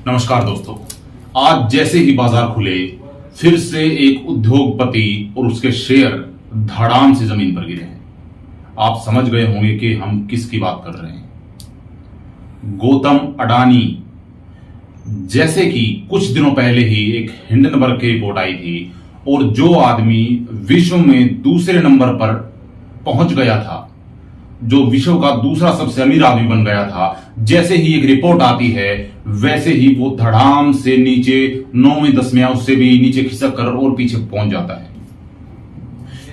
नमस्कार दोस्तों। आज जैसे ही बाजार खुले, फिर से एक उद्योगपति और उसके शेयर धड़ाम से जमीन पर गिरे हैं। आप समझ गए होंगे कि हम किसकी बात कर रहे हैं। गौतम अडानी। जैसे कि कुछ दिनों पहले ही एक हिंडनबर्ग की रिपोर्ट आई थी और जो आदमी विश्व में दूसरे नंबर पर पहुंच गया था, जो विश्व का दूसरा सबसे अमीर आदमी बन गया था, जैसे ही एक रिपोर्ट आती है वैसे ही वो धड़ाम से नीचे 9वीं 10वीं उससे भी नीचे खिसक कर और पीछे पहुंच जाता है।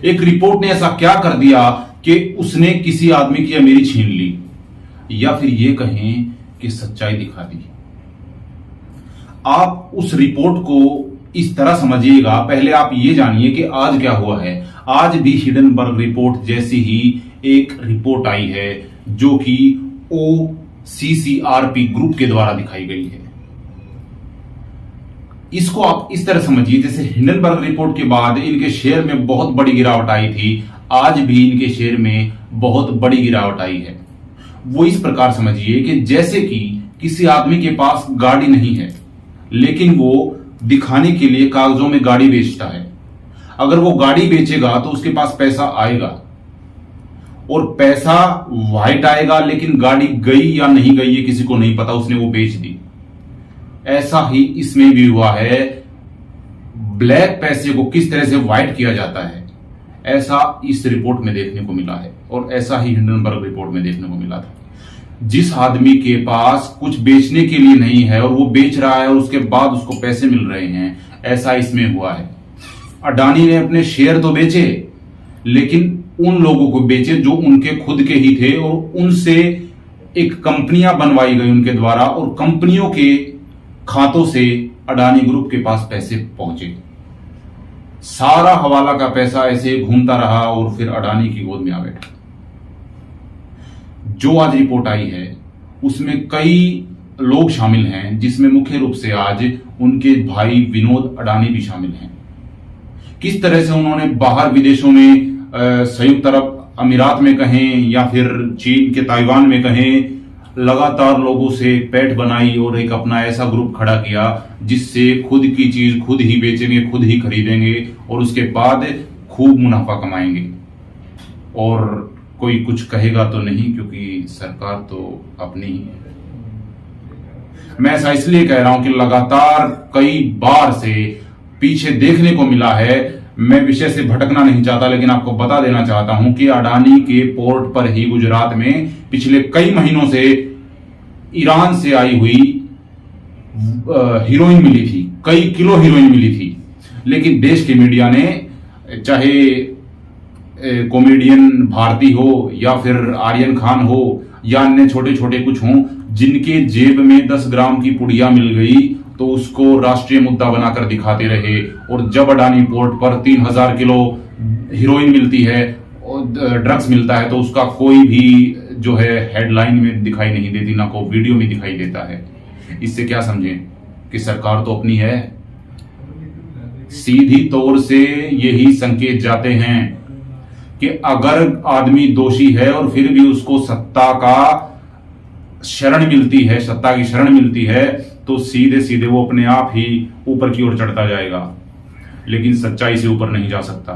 एक रिपोर्ट ने ऐसा क्या कर दिया कि उसने किसी आदमी की अमीरी छीन ली, या फिर ये कहें कि सच्चाई दिखा दी। आप उस रिपोर्ट को इस तरह समझिएगा। पहले आप ये जानिए कि आज क्या हुआ है। आज भी हिंडनबर्ग रिपोर्ट जैसी ही एक रिपोर्ट आई है जो कि OCCRP ग्रुप के द्वारा दिखाई गई है। इसको आप इस तरह समझिए जैसे हिंडनबर्ग रिपोर्ट के बाद इनके शेयर में बहुत बड़ी गिरावट आई थी, आज भी इनके शेयर में बहुत बड़ी गिरावट आई है। वो इस प्रकार समझिए कि जैसे कि किसी आदमी के पास गाड़ी नहीं है लेकिन वो दिखाने के लिए कागजों में गाड़ी बेचता है। अगर वो गाड़ी बेचेगा तो उसके पास पैसा आएगा और पैसा व्हाइट आएगा, लेकिन गाड़ी गई या नहीं गई ये किसी को नहीं पता, उसने वो बेच दी। ऐसा ही इसमें भी हुआ है। ब्लैक पैसे को किस तरह से व्हाइट किया जाता है, ऐसा इस रिपोर्ट में देखने को मिला है और ऐसा ही हिंडनबर्ग रिपोर्ट में देखने को मिला था। जिस आदमी के पास कुछ बेचने के लिए नहीं है और वो बेच रहा है और उसके बाद उसको पैसे मिल रहे हैं, ऐसा इसमें हुआ है। अडानी ने अपने शेयर तो बेचे, लेकिन उन लोगों को बेचे जो उनके खुद के ही थे और उनसे एक कंपनियां बनवाई गई उनके द्वारा और कंपनियों के खातों से अडानी ग्रुप के पास पैसे पहुंचे। सारा हवाला का पैसा ऐसे घूमता रहा और फिर अडानी की गोद में आ बैठा। जो आज रिपोर्ट आई है उसमें कई लोग शामिल हैं, जिसमें मुख्य रूप से आज उनके भाई विनोद अडानी भी शामिल हैं। किस तरह से उन्होंने बाहर विदेशों में संयुक्त अरब अमीरात में कहें या फिर चीन के ताइवान में कहें, लगातार लोगों से पैठ बनाई और एक अपना ऐसा ग्रुप खड़ा किया जिससे खुद की चीज खुद ही बेचेंगे, खुद ही खरीदेंगे और उसके बाद खूब मुनाफा कमाएंगे। और कोई कुछ कहेगा तो नहीं, क्योंकि सरकार तो अपनी ही है। मैं ऐसा इसलिए कह रहा हूं कि लगातार कई बार से पीछे देखने को मिला है। मैं विषय से भटकना नहीं चाहता, लेकिन आपको बता देना चाहता हूं कि अडानी के पोर्ट पर ही गुजरात में पिछले कई महीनों से ईरान से आई हुई हीरोइन मिली थी, कई किलो हीरोइन मिली थी। लेकिन देश के मीडिया ने, चाहे कॉमेडियन भारती हो या फिर आर्यन खान हो या अन्य छोटे छोटे कुछ हों, जिनके जेब में 10 ग्राम की पुड़िया मिल गई तो उसको राष्ट्रीय मुद्दा बनाकर दिखाते रहे। और जब अडानी पोर्ट पर 3000 किलो हीरोइन मिलती है और ड्रग्स मिलता है तो उसका कोई भी जो है हेडलाइन में दिखाई नहीं देती, ना कोई वीडियो में दिखाई देता है। इससे क्या समझें कि सरकार तो अपनी है। सीधी तौर से यही संकेत जाते हैं कि अगर आदमी दोषी है और फिर भी उसको सत्ता की शरण मिलती है तो सीधे सीधे वो अपने आप ही ऊपर की ओर चढ़ता जाएगा, लेकिन सच्चाई से ऊपर नहीं जा सकता।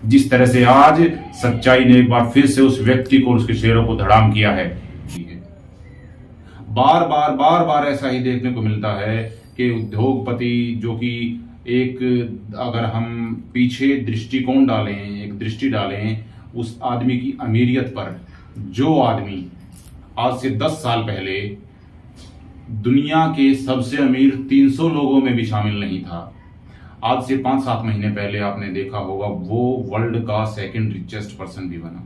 जिस तरह से आज सच्चाई ने एक बार फिर से उस व्यक्ति को, उसके शेयरों को धड़ाम किया है। बार बार ऐसा ही देखने को मिलता है कि उद्योगपति जो कि एक, अगर हम पीछे दृष्टिकोण डालें, एक दृष्टि डालें उस आदमी की अमीरियत पर, जो आदमी आज से 10 साल पहले दुनिया के सबसे अमीर 300 लोगों में भी शामिल नहीं था, आज से 5-7 महीने पहले आपने देखा होगा वो वर्ल्ड का 2nd रिचेस्ट पर्सन भी बना।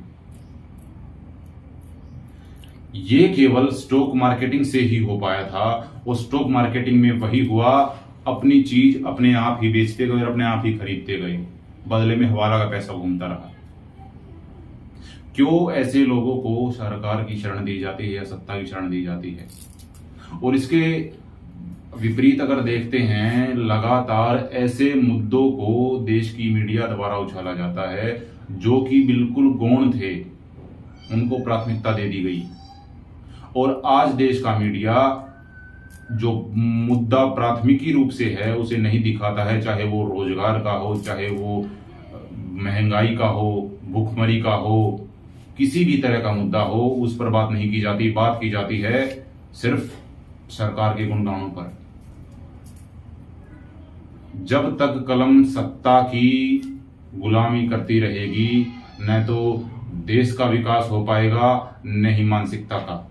ये केवल स्टॉक मार्केटिंग से ही हो पाया था। वो स्टॉक मार्केटिंग में वही हुआ, अपनी चीज अपने आप ही बेचते गए और अपने आप ही खरीदते गए, बदले में हवाला का पैसा घूमता रहा। क्यों ऐसे लोगों को सरकार की शरण दी जाती है या सत्ता की शरण दी जाती है? और इसके विपरीत अगर देखते हैं, लगातार ऐसे मुद्दों को देश की मीडिया द्वारा उछाला जाता है जो कि बिल्कुल गौण थे, उनको प्राथमिकता दे दी गई। और आज देश का मीडिया जो मुद्दा प्राथमिकी रूप से है उसे नहीं दिखाता है, चाहे वो रोजगार का हो, चाहे वो महंगाई का हो, भूखमरी का हो, किसी भी तरह का मुद्दा हो, उस पर बात नहीं की जाती। बात की जाती है सिर्फ सरकार के गुणगानों पर। जब तक कलम सत्ता की गुलामी करती रहेगी, न तो देश का विकास हो पाएगा, न ही मानसिकता का।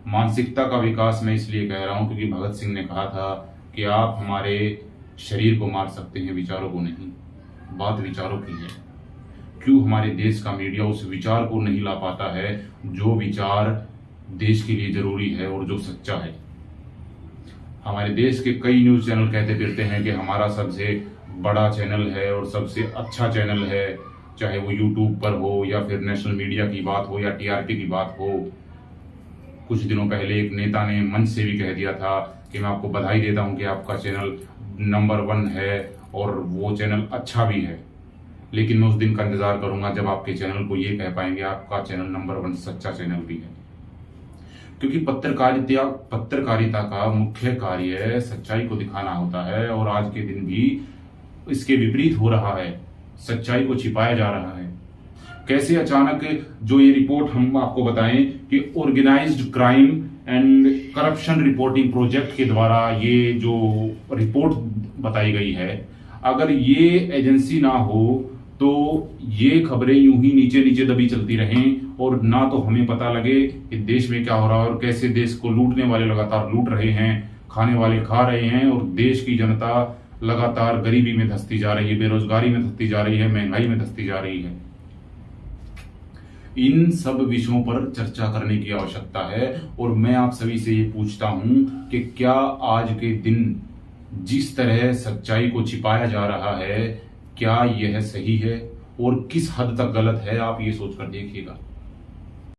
मानसिकता का विकास मैं इसलिए कह रहा हूं क्योंकि भगत सिंह ने कहा था कि आप हमारे शरीर को मार सकते हैं, विचारों को नहीं। बात विचारों की है। क्यों हमारे देश का मीडिया उस विचार को नहीं ला पाता है जो विचार देश के लिए जरूरी है और जो सच्चा है। हमारे देश के कई न्यूज चैनल कहते फिरते हैं कि हमारा सबसे बड़ा चैनल है और सबसे अच्छा चैनल है, चाहे वो यूट्यूब पर हो या फिर नेशनल मीडिया की बात हो या टीआरपी की बात हो। कुछ दिनों पहले एक नेता ने मंच से भी कह दिया था कि मैं आपको बधाई देता हूं कि आपका चैनल नंबर 1 है और वो चैनल अच्छा भी है, लेकिन मैं उस दिन का इंतजार करूंगा जब आपके चैनल को ये कह पाएंगे आपका चैनल नंबर 1 सच्चा चैनल भी है। क्योंकि पत्रकारिता का मुख्य कार्य सच्चाई को दिखाना होता है और आज के दिन भी इसके विपरीत हो रहा है, सच्चाई को छिपाया जा रहा है। कैसे अचानक जो ये रिपोर्ट हम आपको बताएं कि organised crime and corruption reporting project के द्वारा ये जो रिपोर्ट बताई गई है, अगर ये एजेंसी ना हो तो ये खबरें यूं ही नीचे नीचे दबी चलती रहें और ना तो हमें पता लगे कि देश में क्या हो रहा है और कैसे देश को लूटने वाले लगातार लूट रहे हैं, खाने वाले खा रहे हैं और देश की जनता लगातार गरीबी में धंसती जा रही है, बेरोजगारी में धंसती जा रही है, महंगाई में धंसती जा रही है। इन सब विषयों पर चर्चा करने की आवश्यकता है और मैं आप सभी से ये पूछता हूं कि क्या आज के दिन जिस तरह सच्चाई को छिपाया जा रहा है, क्या यह सही है और किस हद तक गलत है, आप ये सोचकर देखिएगा।